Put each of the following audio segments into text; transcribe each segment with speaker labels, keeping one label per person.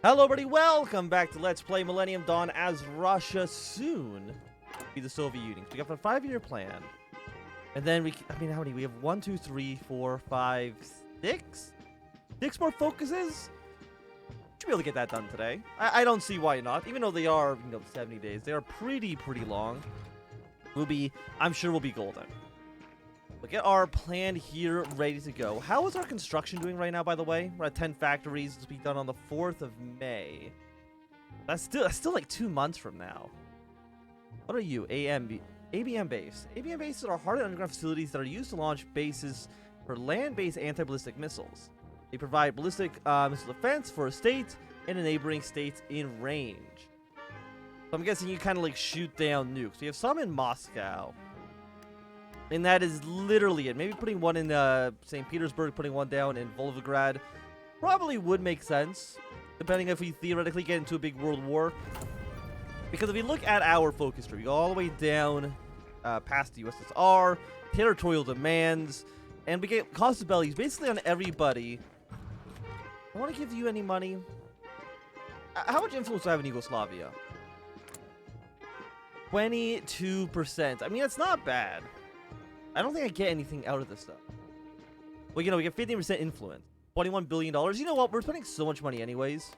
Speaker 1: Hello everybody, welcome back to Let's Play Millennium Dawn as Russia soon be the Soviet Union. We got a 5-year plan. And then how many? We have 1, 2, 3, 4, 5, 6? 6 more focuses? Should be able to get that done today. I don't see why not. Even though they are, 70 days. They are pretty long. I'm sure we'll be golden. We'll get our plan here ready to go. How is our construction doing right now, by the way? We're at 10 factories to be done on the 4th of May. That's still like 2 months from now. What are you? ABM base. ABM bases are hard underground facilities that are used to launch bases for land-based anti-ballistic missiles. They provide ballistic missile defense for a state and neighboring states in range. So I'm guessing you kind of like shoot down nukes. We have some in Moscow. And that is literally it. Maybe putting one in St. Petersburg, putting one down in Volgograd probably would make sense, depending if we theoretically get into a big world war. Because if we look at our focus tree, we go all the way down past the USSR, territorial demands, and we get cost of bellies basically on everybody. I want to give you any money. How much influence do I have in Yugoslavia? 22%. I mean, that's not bad. I don't think I get anything out of this stuff. Well, we get 15% influence. $21 billion. You know what? We're spending so much money anyways.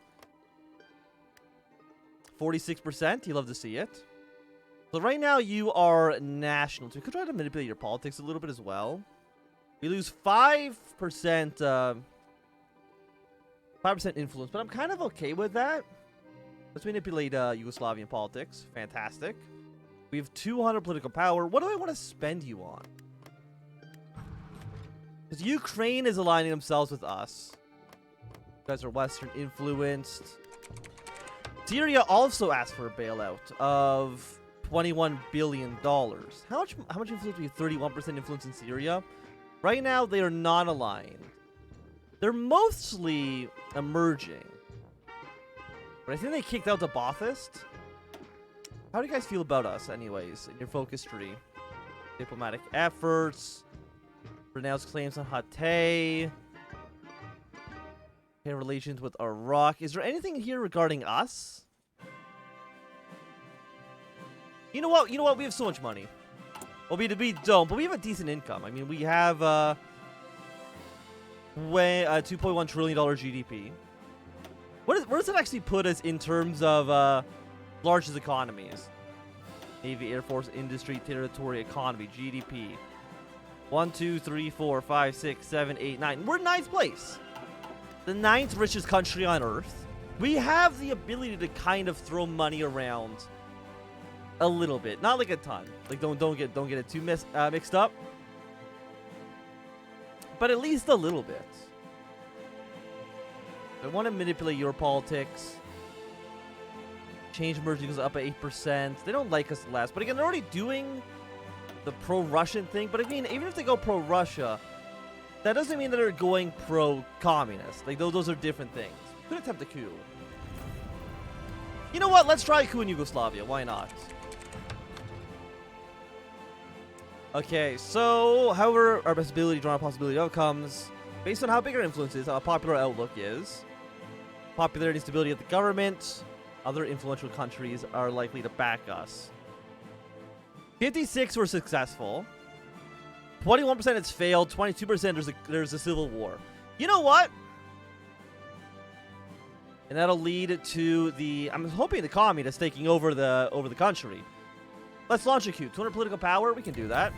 Speaker 1: 46%. You love to see it. So right now you are national. So we could try to manipulate your politics a little bit as well. We lose 5%, 5% influence, but I'm kind of okay with that. Let's manipulate Yugoslavian politics. Fantastic. We have 200 political power. What do I want to spend you on? Because Ukraine is aligning themselves with us. You guys are Western influenced. Syria also asked for a bailout of $21 billion. How much influence do we have? 31% influence in Syria. Right now, they are not aligned. They're mostly emerging. But I think they kicked out the Ba'athist. How do you guys feel about us, anyways, in your focus tree? Diplomatic efforts. Renounced claims on Hatay. Okay, relations with Iraq. Is there anything here regarding us? You know what? We have so much money. Well, we don't, but we have a decent income. I mean, we have $2.1 trillion GDP. Where does it actually put us in terms of largest economies? Navy, Air Force, industry, territory, economy, GDP. 1, 2, 3, 4, 5, 6, 7, 8, 9. We're 9th place. The 9th richest country on Earth. We have the ability to kind of throw money around a little bit, not like a ton. Like don't get it too mixed up. But at least a little bit. I want to manipulate your politics. Change merging goes up at 8%. They don't like us less. But again, they're already doing the pro-Russian thing. But I mean, even if they go pro-Russia, that doesn't mean that they're going pro-communist. Like, those are different things. Could attempt a coup. You know what? Let's try a coup in Yugoslavia. Why not? Okay, so, however, our best ability, drawing possibility outcomes, based on how big our influence is, how popular our outlook is, popularity and stability of the government, other influential countries are likely to back us. 56 were successful. 21% it's failed. 22% there's a civil war. You know what? And that'll lead to the, I'm hoping, the communists taking over the country. Let's launch a coup. 200 political power. We can do that.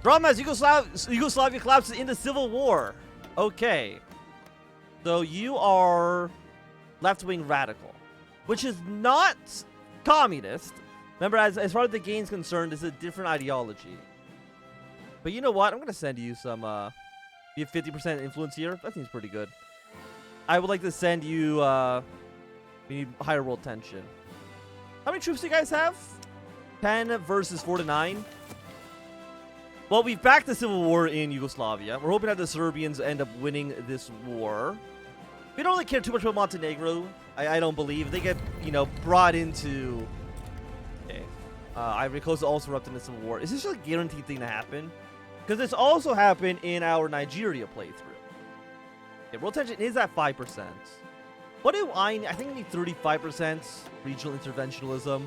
Speaker 1: Drama as Yugoslavia collapses into civil war. Okay. So you are left-wing radical, which is not communist. Remember, as far as the game's concerned, it's a different ideology. But you know what? I'm going to send you some, you have 50% influence here. That seems pretty good. I would like to send you, we need higher world tension. How many troops do you guys have? 10 versus 4 to 9. Well, we've backed the civil war in Yugoslavia. We're hoping that the Serbians end up winning this war. We don't really care too much about Montenegro. I don't believe. They get, brought into... Okay. Ivory Coast also erupted in the civil war. Is this just a guaranteed thing to happen? Because this also happened in our Nigeria playthrough. Okay, world tension is at 5%. What do I think I need 35% regional interventionalism.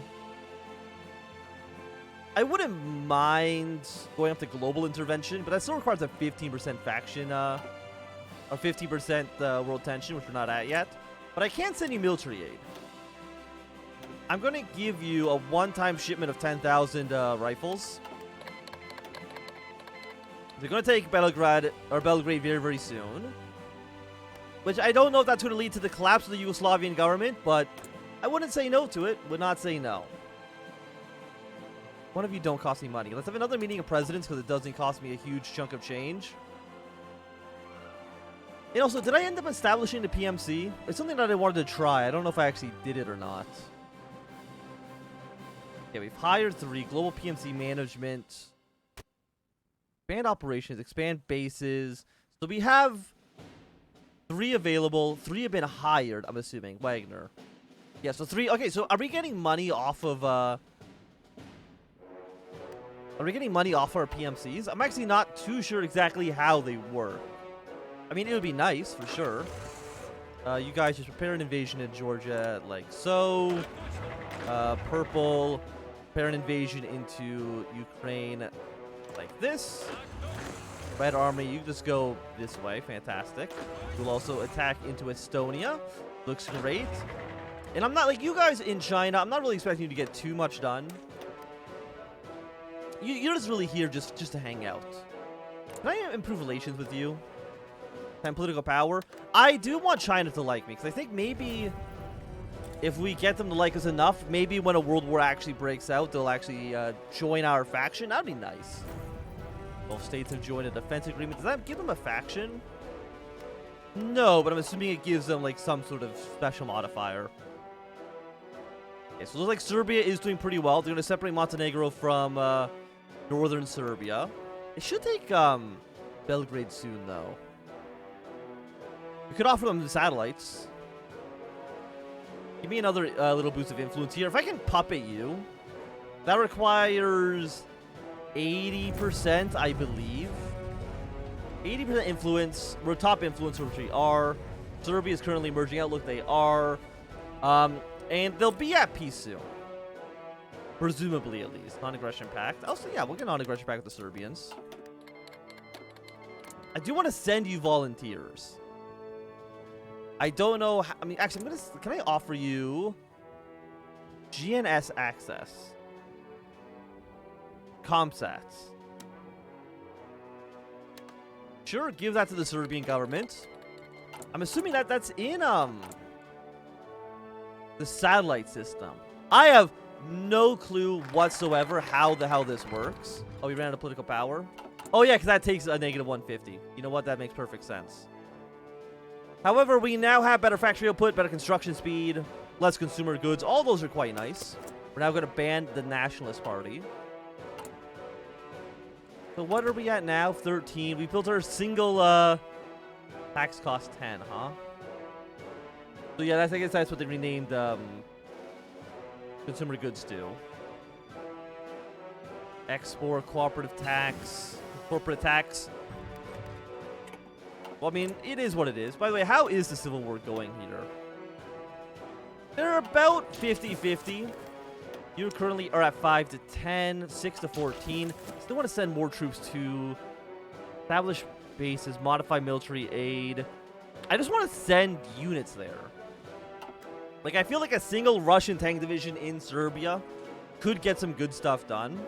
Speaker 1: I wouldn't mind going up to global intervention, but that still requires a 15% faction, or 50% world tension, which we're not at yet. But I can send you military aid. I'm going to give you a one-time shipment of 10,000 rifles. They're going to take Belgrade very, very soon. Which I don't know if that's going to lead to the collapse of the Yugoslavian government, but I wouldn't say no to it. Would not say no. One of you don't cost me money. Let's have another meeting of presidents because it doesn't cost me a huge chunk of change. And also, did I end up establishing the PMC? It's something that I wanted to try. I don't know if I actually did it or not. Yeah, we've hired 3. Global PMC management. Expand operations. Expand bases. So we have 3 available. 3 have been hired, I'm assuming. Wagner. Yeah, so 3. Okay, so are we getting money off of... Are we getting money off our PMCs? I'm actually not too sure exactly how they work. I mean, it would be nice, for sure. You guys just prepare an invasion in Georgia, like so. Purple, prepare an invasion into Ukraine, like this. Red army, you just go this way. Fantastic. We'll also attack into Estonia. Looks great. And I'm not, like, you guys in China, I'm not really expecting you to get too much done. You're just really here just to hang out. Can I improve relations with you? And political power? I do want China to like me, because I think maybe if we get them to like us enough, maybe when a world war actually breaks out, they'll actually join our faction. That'd be nice. Both states have joined a defense agreement. Does that give them a faction? No, but I'm assuming it gives them like some sort of special modifier. Okay, so it looks like Serbia is doing pretty well. They're going to separate Montenegro from northern Serbia. It should take Belgrade soon, though. We could offer them the satellites. Give me another little boost of influence here. If I can puppet you, that requires 80%, I believe. 80% influence. We're top influencer, which we are. Serbia is currently merging out. Look, they are. And they'll be at peace soon. Presumably, at least. Non-aggression pact. Also, yeah, we'll get non-aggression pact with the Serbians. I do want to send you volunteers. I don't know how, I mean, actually, can I offer you GNS access? Comsats. Sure, give that to the Serbian government. I'm assuming that that's in, the satellite system. I have no clue whatsoever how the hell this works. Oh, we ran out of political power? Oh, yeah, because that takes a negative 150. You know what? That makes perfect sense. However, we now have better factory output, better construction speed, less consumer goods. All those are quite nice. We're now going to ban the Nationalist Party. So what are we at now? 13. We built our single tax cost 10, huh? So yeah, I guess that's what they renamed consumer goods to. Export, cooperative tax, corporate tax. Well, I mean, it is what it is. By the way, how is the Civil War going here? They're about 50-50. You currently are at 5 to 10, 6 to 14. Still want to send more troops to establish bases, modify military aid. I just want to send units there. Like, I feel like a single Russian tank division in Serbia could get some good stuff done.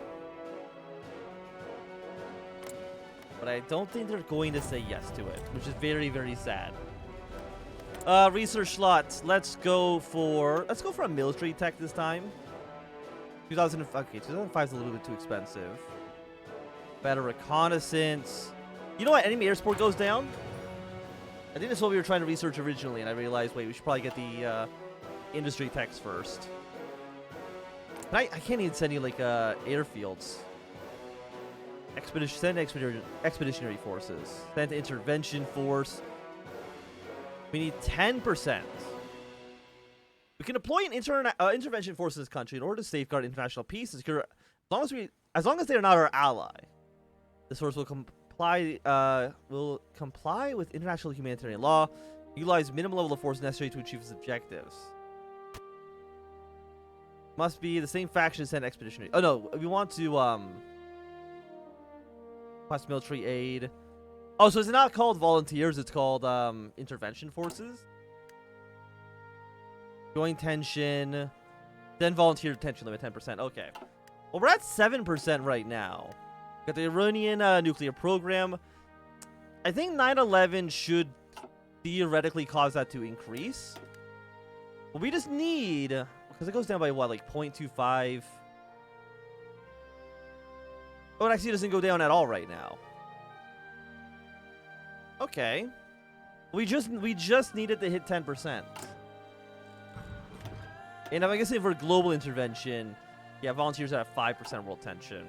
Speaker 1: But I don't think they're going to say yes to it, which is very, very sad. Research slots. Let's go for a military tech this time. 2005 is a little bit too expensive. Better reconnaissance. You know what? Enemy air support goes down. I think that's what we were trying to research originally, and I realized, wait, we should probably get the industry techs first. But I can't even send you like airfields. Send expeditionary forces. Send intervention force. We need 10%. We can deploy an intervention force in this country in order to safeguard international peace and secure, as long as they are not our ally. This force will comply with international humanitarian law, Utilize minimum level of force necessary to achieve its objectives. Must be the same faction to send expeditionary. Oh no, we want to request military aid. Oh, so it's not called volunteers, it's called intervention forces. Join tension. Then volunteer tension limit 10%. Okay. Well, we're at 7% right now. Got the Iranian nuclear program. I think 9/11 should theoretically cause that to increase. But we just need, because it goes down by what, like 0.25? Oh, it actually doesn't go down at all right now. Okay. We just needed to hit 10%. And I guess if we're global intervention, yeah, volunteers are at 5% world tension.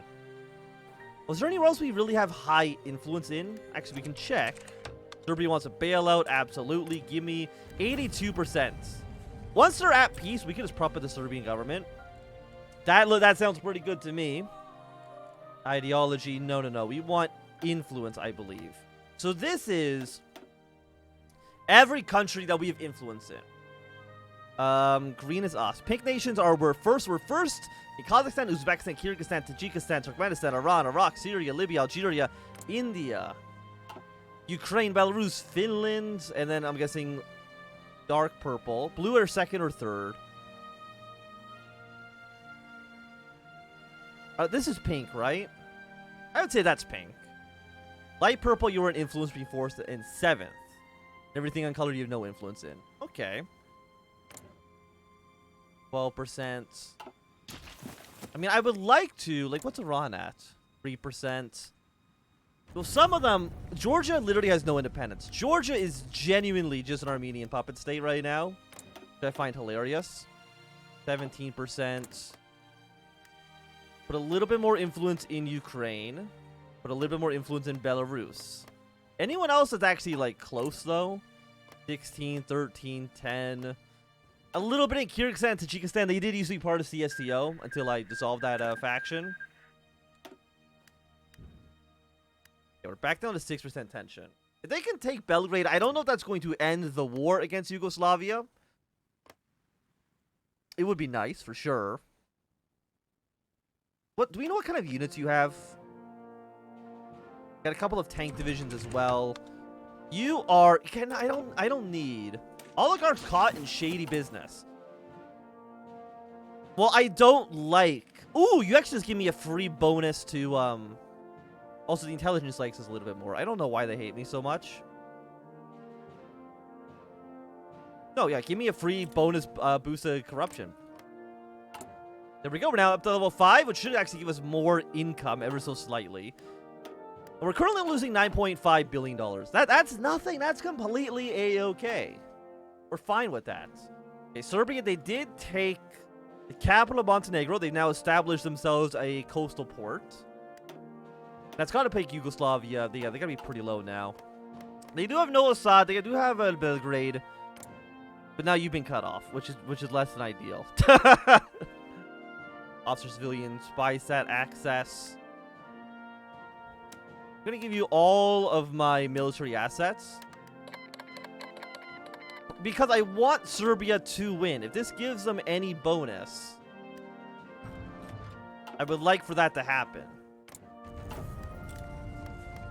Speaker 1: Was there anywhere else we really have high influence in? Actually, we can check. Serbia wants a bailout. Absolutely. Give me 82%. Once they're at peace, we can just prop up the Serbian government. That sounds pretty good to me. Ideology. No. We want influence, I believe. So this is every country that we have influence in. Green is us. Pink nations are we're first in Kazakhstan, Uzbekistan, Kyrgyzstan, Tajikistan, Turkmenistan, Iran, Iraq, Syria, Libya, Algeria, India, Ukraine, Belarus, Finland, and then I'm guessing dark purple. Blue are second or third. This is pink, right? I would say that's pink. Light purple, you were an influence being forced in 7th. Everything uncolored you have no influence in. Okay. 12%. I mean, I would like to, like, what's Iran at? 3%. Well, some of them, Georgia literally has no independence. Georgia is genuinely just an Armenian puppet state right now, which I find hilarious. 17%. Put a little bit more influence in Ukraine. Put a little bit more influence in Belarus. Anyone else that's actually, like, close, though? 16, 13, 10... A little bit in Kyrgyzstan and Tajikistan. They did used to be part of CSTO until I dissolved that faction. Yeah, we're back down to 6% tension. If they can take Belgrade, I don't know if that's going to end the war against Yugoslavia. It would be nice, for sure. What do we know what kind of units you have? Got a couple of tank divisions as well. You are... I don't need... Oligarchs caught in shady business. Well, I don't like... Ooh, you actually just give me a free bonus to, Also, the intelligence likes us a little bit more. I don't know why they hate me so much. No, yeah, give me a free bonus boost of corruption. There we go. We're now up to level 5, which should actually give us more income ever so slightly. We're currently losing $9.5 billion. That's nothing. That's completely A-okay. We're fine with that. Okay, Serbia, they did take the capital of Montenegro. They've now established themselves a coastal port. That's got to make Yugoslavia. They got to be pretty low now. They do have no Assad. They do have Belgrade. But now you've been cut off, which is less than ideal. Officer civilian spy sat access. I'm going to give you all of my military assets. Because I want Serbia to win. If this gives them any bonus, I would like for that to happen.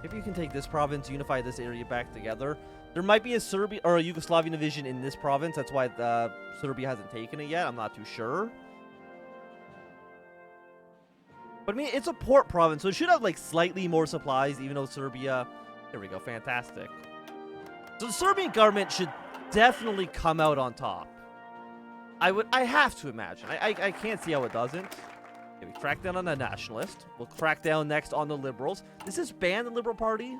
Speaker 1: Maybe you can take this province, unify this area back together. There might be a Serbia or a Yugoslavian division in this province. That's why Serbia hasn't taken it yet. I'm not too sure. But I mean, it's a port province, so it should have like slightly more supplies, even though Serbia... There we go. Fantastic. So the Serbian government should definitely come out on top. I have to imagine. I can't see how it doesn't. Okay, we crack down on the nationalist. We'll crack down next on the liberals. Does this ban the Liberal Party?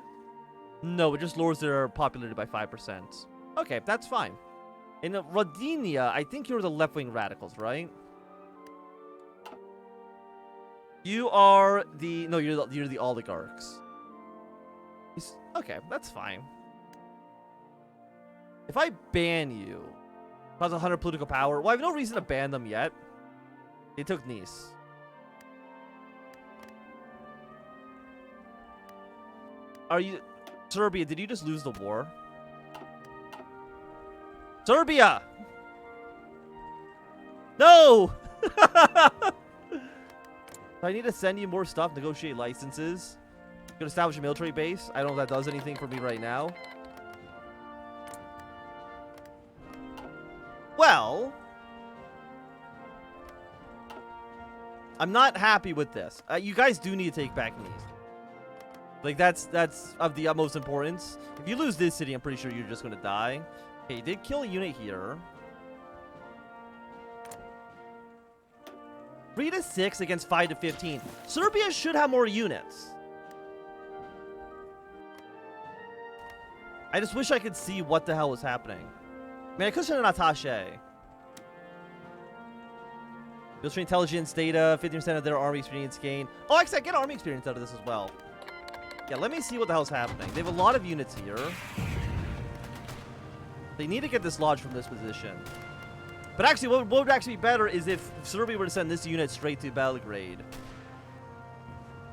Speaker 1: No, it just lowers their popularity by 5%. Okay, that's fine. In Rodinia, I think you're the left-wing radicals, right? You are the... No, you're the oligarchs. Okay, that's fine. If I ban you, cause 100 political power, well, I have no reason to ban them yet. They took Nice. Are you... Serbia, did you just lose the war? Serbia! No! I need to send you more stuff, negotiate licenses. Gonna establish a military base. I don't know if that does anything for me right now. Well, I'm not happy with this. You guys do need to take back Nice. Like, that's of the utmost importance. If you lose this city, I'm pretty sure you're just gonna die. Okay, you did kill a unit here. 3 to 6 against 5 to 15. Serbia should have more units. I just wish I could see what the hell was happening. Man, I could send an attaché. Military intelligence data, 50% of their army experience gain. Oh, actually, I get army experience out of this as well. Yeah, let me see what the hell's happening. They have a lot of units here. They need to get this lodge from this position. But actually, what would actually be better is if Serbia were to send this unit straight to Belgrade.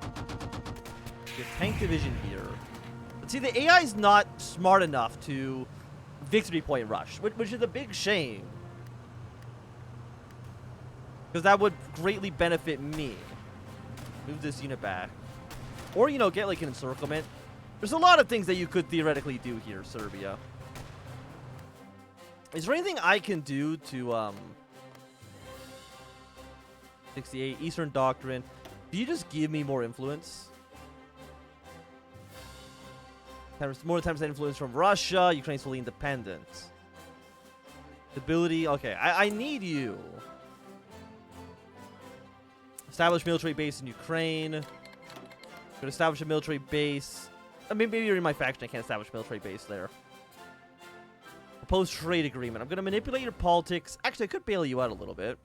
Speaker 1: The tank division here. But see, the AI is not smart enough to victory point rush, which is a big shame. Because that would greatly benefit me. Move this unit back. Or, you know, get like an encirclement. There's a lot of things that you could theoretically do here, Serbia. Is there anything I can do to, 68, Eastern Doctrine. Do you just give me more influence? More than 10% influence from Russia. Ukraine's fully independent. Stability. Okay, I need you. Establish military base in Ukraine. Gonna establish a military base. I mean, maybe you're in my faction. I can't establish a military base there. Proposed trade agreement. I'm gonna manipulate your politics. Actually, I could bail you out a little bit.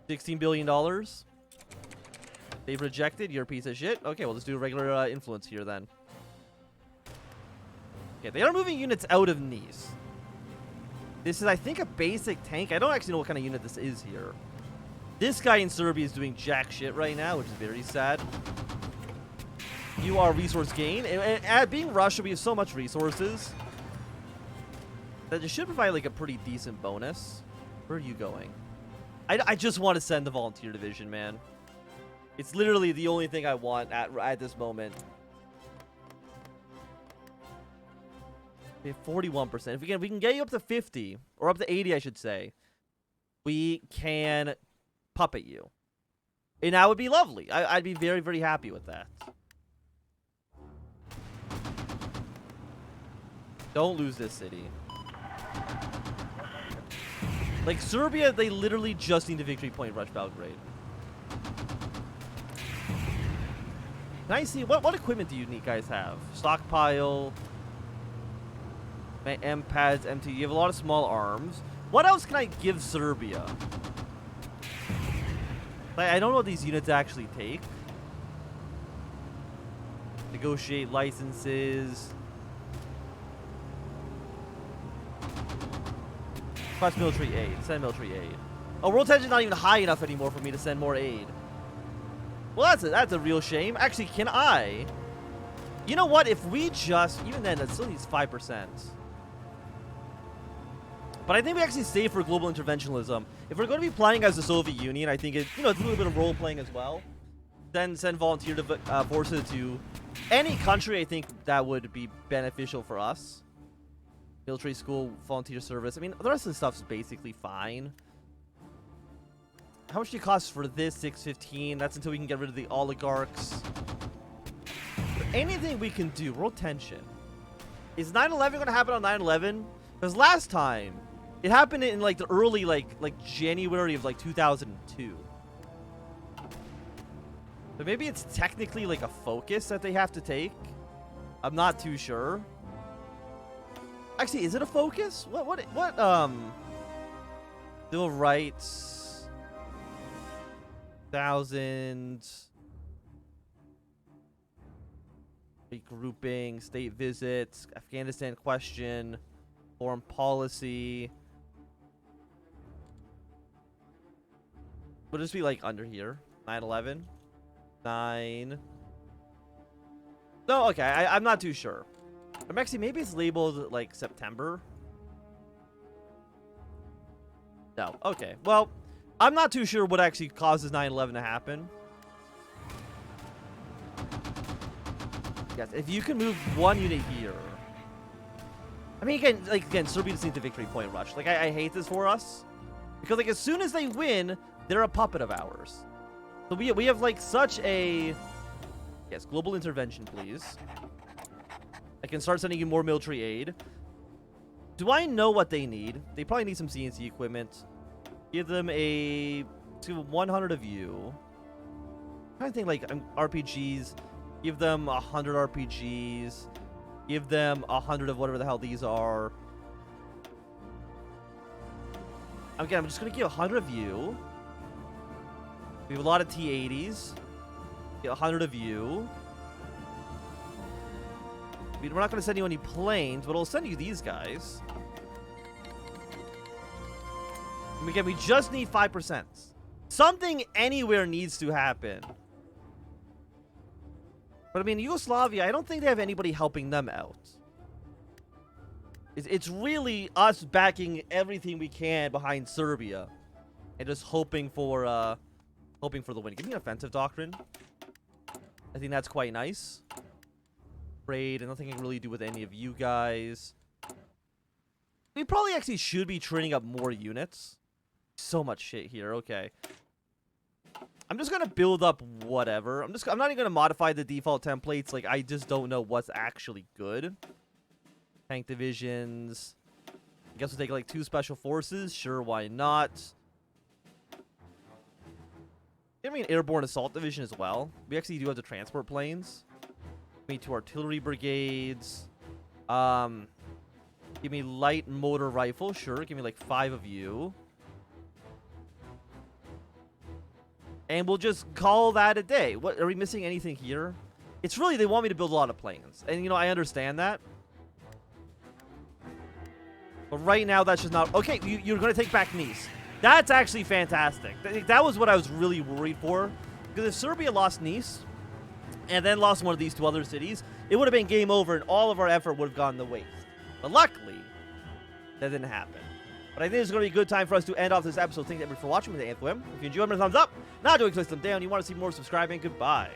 Speaker 1: $16 billion. They've rejected. You're a piece of shit. Okay, we'll just do a regular influence here then. Okay, they are moving units out of Nice. This is, I think, a basic tank. I don't actually know what kind of unit this is here. This guy in Serbia is doing jack shit right now, which is very sad. You are resource gain. And being Russia, we have so much resources that it should provide like a pretty decent bonus. Where are you going? I just want to send the volunteer division, man. It's literally the only thing I want at this moment. We have 41%. If we can get you up to 50, or up to 80, I should say, we can puppet you. And that would be lovely. I'd be very, very happy with that. Don't lose this city. Like, Serbia, they literally just need a victory point rush Belgrade. Can I see, what equipment do you guys have? Stockpile. M-pads, MT. You have a lot of small arms. What else can I give Serbia? Like, I don't know what these units actually take. Negotiate licenses. Request military aid. Send military aid. Oh, world tension's not even high enough anymore for me to send more aid. Well, that's a real shame. Actually, can I? You know what? If we just... Even then, that still needs 5%. But I think we actually save for global interventionism. If we're going to be playing as the Soviet Union, I think it's a little bit of role playing as well. Then send volunteer forces to any country. I think that would be beneficial for us. Military school, volunteer service. I mean, the rest of the stuff's basically fine. How much do it cost for this? 615. That's until we can get rid of the oligarchs. But anything we can do. World tension. Is 9/11 going to happen on 9/11? Because last time, it happened in like the early like January of like 2002. But maybe it's technically like a focus that they have to take. I'm not too sure. Actually, is it a focus? What civil rights 1,000 regrouping, state visits, Afghanistan question, foreign policy. Would this be like under here? 9/11? 9. No, okay, I'm not too sure. Or actually, maybe it's labeled like September. No. Okay. Well, I'm not too sure what actually causes 9/11 to happen. Yes, if you can move one unit here. I mean, again, Serbia just needs the victory point rush. Like, I hate this for us. Because, like, as soon as they win, they're a puppet of ours. So we have, like, such a... Yes, global intervention, please. I can start sending you more military aid. Do I know what they need? They probably need some CNC equipment. Give them a... 100 of you. I'm trying to think, like, RPGs... Give them 100 RPGs. Give them 100 of whatever the hell these are. Again, I'm just going to give 100 of you. We have a lot of T-80s. Get 100 of you. We're not going to send you any planes, but we'll send you these guys. And again, we just need 5%. Something anywhere needs to happen. But I mean, Yugoslavia, I don't think they have anybody helping them out. It's really us backing everything we can behind Serbia, and just hoping for the win. Give me an offensive doctrine. I think that's quite nice. Trade, and nothing I can really do with any of you guys. We probably actually should be training up more units. So much shit here. Okay. I'm just gonna build up whatever. I'm not even gonna modify the default templates. Like, I just don't know what's actually good. Tank divisions. I guess we'll take like 2 special forces. Sure, why not? Give me an airborne assault division as well. We actually do have to transport planes. Give me 2 artillery brigades. Give me light motor rifle. Sure, give me like 5 of you. And we'll just call that a day. What, are we missing anything here? It's really, they want me to build a lot of planes. And, you know, I understand that. But right now, that's just not... Okay, you're going to take back Nice. That's actually fantastic. That was what I was really worried for. Because if Serbia lost Nice, and then lost one of these 2 other cities, it would have been game over, and all of our effort would have gone to waste. But luckily, that didn't happen. But I think it's going to be a good time for us to end off this episode. Thank you everyone for watching with the Anthem. If you enjoyed, give me a thumbs up. Not doing click them down. You want to see more, subscribing. Goodbye.